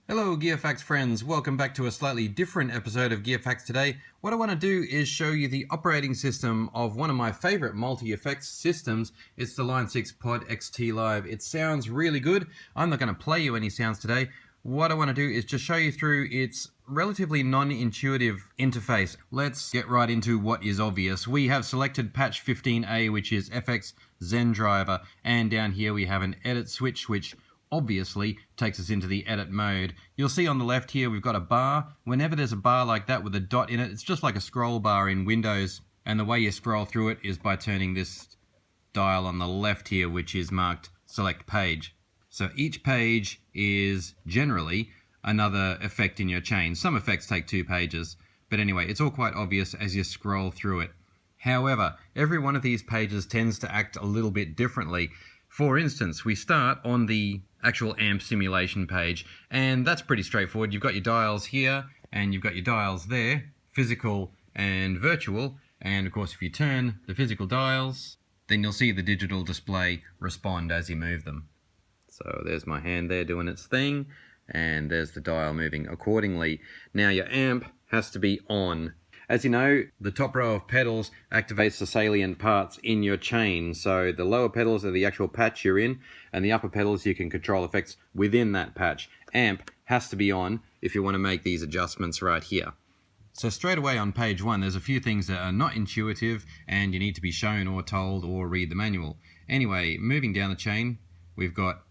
Hello Gear Facts friends, welcome back to a slightly different episode of Gear Facts today. What I want to do is show you the operating system of one of my favorite multi-effects systems. It's the Line 6 PODxt Live. It sounds really good. I'm not going to play you any sounds today. What I want to do is just show you through its relatively non-intuitive interface. Let's get right into what is obvious. We have selected patch 15A, which is FX Zen driver, and down here we have an edit switch, which obviously takes us into the edit mode. You'll see on the left here we've got a bar. Whenever there's a bar like that with a dot in it, it's just like a scroll bar in Windows, and the way you scroll through it is by turning this dial on the left here, which is marked select page. So each page is generally another effect in your chain. Some effects take 2 pages, but anyway, it's all quite obvious as you scroll through it. However, every one of these pages tends to act a little bit differently. For instance, we start on the actual amp simulation page, and that's pretty straightforward. You've got your dials here, and you've got your dials there, physical and virtual, and of course if you turn the physical dials, then you'll see the digital display respond as you move them. So there's my hand there doing its thing, and there's the dial moving accordingly. Now your amp has to be on. As you know, the top row of pedals activates the salient parts in your chain. So the lower pedals are the actual patch you're in, and the upper pedals you can control effects within that patch. Amp has to be on if you want to make these adjustments right here. So straight away on page 1, there's a few things that are not intuitive and you need to be shown or told or read the manual. Anyway, moving down the chain, we've got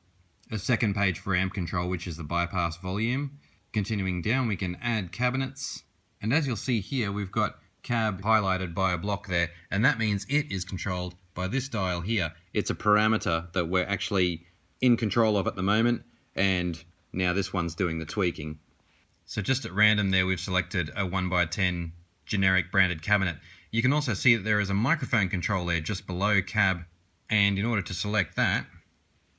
a second page for amp control, which is the bypass volume. Continuing down, we can add cabinets. And as you'll see here, we've got cab highlighted by a block there, and that means it is controlled by this dial here. It's a parameter that we're actually in control of at the moment, and now this one's doing the tweaking. So just at random there, we've selected a 1x10 generic branded cabinet. You can also see that there is a microphone control there just below cab, and in order to select that,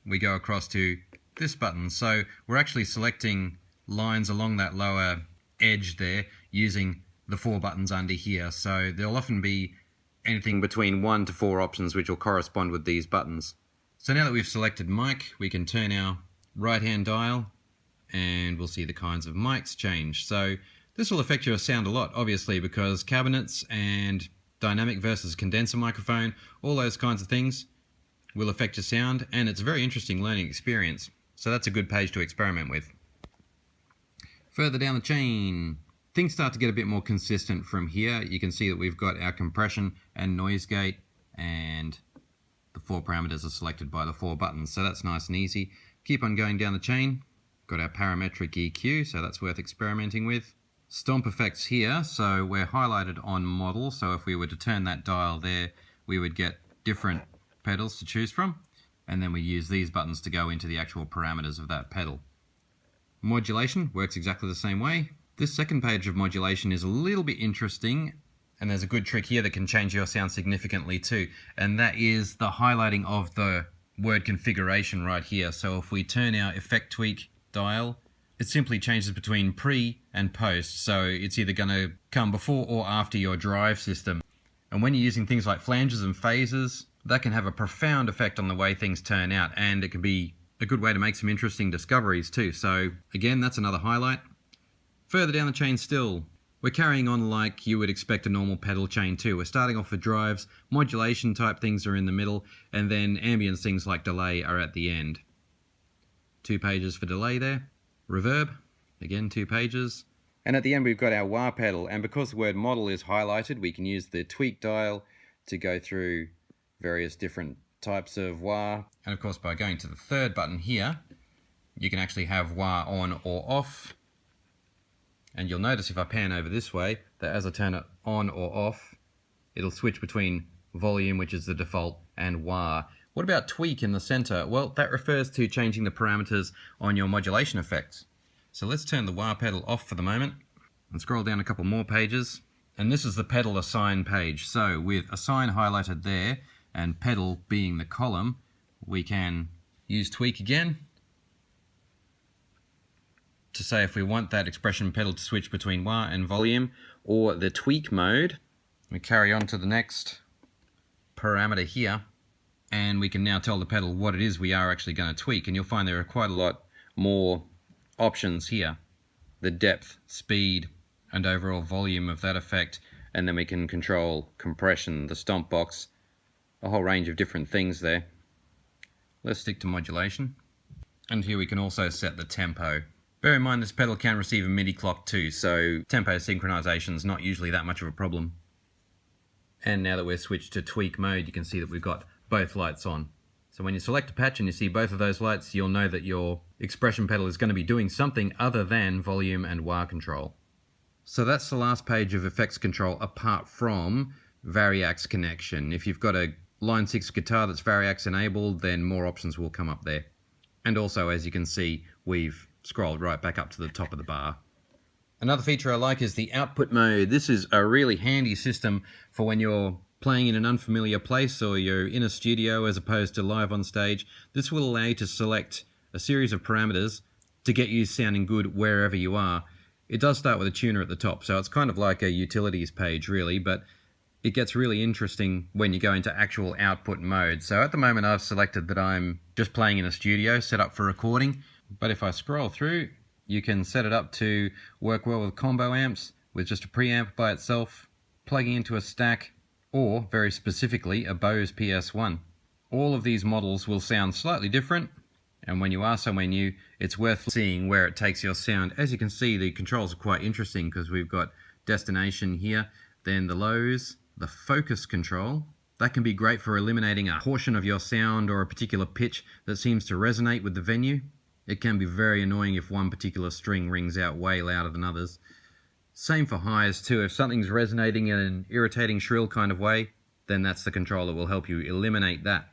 we go across to this button. So we're actually selecting lines along that lower edge there using the 4 buttons under here. So there'll often be anything between 1 to 4 options which will correspond with these buttons. So now that we've selected mic, we can turn our right hand dial and we'll see the kinds of mics change. So this will affect your sound a lot, obviously, because cabinets and dynamic versus condenser microphone, all those kinds of things will affect your sound, and it's a very interesting learning experience. So that's a good page to experiment with. Further down the chain, things start to get a bit more consistent from here. You can see that we've got our compression and noise gate, and the 4 parameters are selected by the 4 buttons, so that's nice and easy. Keep on going down the chain. Got our parametric EQ, so that's worth experimenting with. Stomp effects here, so we're highlighted on model, so if we were to turn that dial there, we would get different pedals to choose from, and then we use these buttons to go into the actual parameters of that pedal. Modulation works exactly the same way. This second page of modulation is a little bit interesting, and there's a good trick here that can change your sound significantly too, and that is the highlighting of the word configuration right here. So if we turn our effect tweak dial, it simply changes between pre and post, so it's either going to come before or after your drive system. And when you're using things like flanges and phases, that can have a profound effect on the way things turn out, and it can be a good way to make some interesting discoveries too. So again, that's another highlight. Further down the chain still, we're carrying on like you would expect a normal pedal chain too. We're starting off with drives, modulation type things are in the middle, and then ambience things like delay are at the end. 2 pages for delay there. Reverb, again 2 pages. And at the end we've got our wah pedal, and because the word model is highlighted, we can use the tweak dial to go through various different types of wah. And of course by going to the 3rd button here, you can actually have wah on or off. And you'll notice if I pan over this way, that as I turn it on or off, it'll switch between volume, which is the default, and wah. What about tweak in the center? Well, that refers to changing the parameters on your modulation effects. So let's turn the wah pedal off for the moment and scroll down a couple more pages. And this is the pedal assign page. So with assign highlighted there, and pedal being the column, we can use tweak again to say if we want that expression pedal to switch between wah and volume, or the tweak mode. We carry on to the next parameter here, and we can now tell the pedal what it is we are actually going to tweak, and you'll find there are quite a lot more options here. The depth, speed, and overall volume of that effect. And then we can control compression, the stomp box, a whole range of different things there. Let's stick to modulation. And here we can also set the tempo. Bear in mind this pedal can receive a MIDI clock too, so tempo synchronization is not usually that much of a problem. And now that we're switched to tweak mode, you can see that we've got both lights on. So when you select a patch and you see both of those lights, you'll know that your expression pedal is going to be doing something other than volume and wah control. So that's the last page of effects control apart from Variax connection. If you've got a Line 6 guitar that's Variax enabled, then more options will come up there. And also, as you can see, we've scrolled right back up to the top of the bar. Another feature I like is the output mode. This is a really handy system for when you're playing in an unfamiliar place or you're in a studio as opposed to live on stage. This will allow you to select a series of parameters to get you sounding good wherever you are. It does start with a tuner at the top, so it's kind of like a utilities page really, but it gets really interesting when you go into actual output mode. So at the moment I've selected that I'm just playing in a studio set up for recording, but if I scroll through, you can set it up to work well with combo amps, with just a preamp by itself, plugging into a stack, or very specifically a Bose PS1. All of these models will sound slightly different, and when you are somewhere new, it's worth seeing where it takes your sound. As you can see, the controls are quite interesting because we've got destination here, then the lows, the focus control. That can be great for eliminating a portion of your sound or a particular pitch that seems to resonate with the venue. It can be very annoying if one particular string rings out way louder than others. Same for highs too. If something's resonating in an irritating shrill kind of way, then that's the control that will help you eliminate that.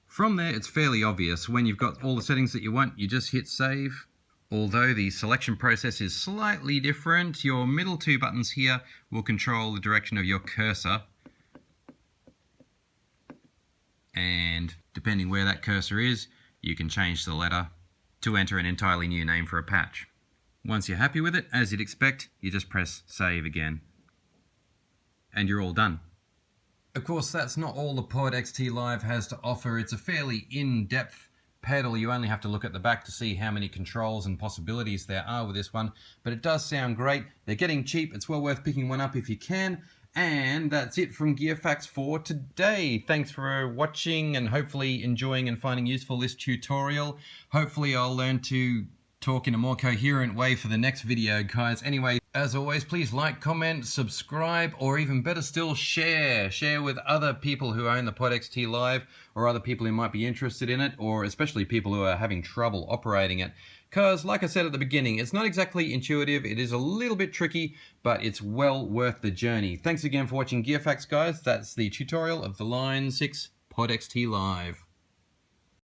From there, it's fairly obvious. When you've got all the settings that you want, you just hit save. Although the selection process is slightly different, your middle two buttons here will control the direction of your cursor. And depending where that cursor is, you can change the letter to enter an entirely new name for a patch. Once you're happy with it, as you'd expect, you just press save again. And you're all done. Of course, that's not all the PODxt Live has to offer. It's a fairly in-depth pedal. You only have to look at the back to see how many controls and possibilities there are with this one. But it does sound great. They're getting cheap. It's well worth picking one up if you can. And that's it from Gear Facts for today. Thanks for watching and hopefully enjoying and finding useful this tutorial. Hopefully I'll learn to talk in a more coherent way for the next video, guys. Anyway, as always, please like, comment, subscribe, or even better still, share. Share with other people who own the PODxt Live, or other people who might be interested in it, or especially people who are having trouble operating it. Because, like I said at the beginning, it's not exactly intuitive, it is a little bit tricky, but it's well worth the journey. Thanks again for watching Gear Facts, guys. That's the tutorial of the Line 6 PODxt Live.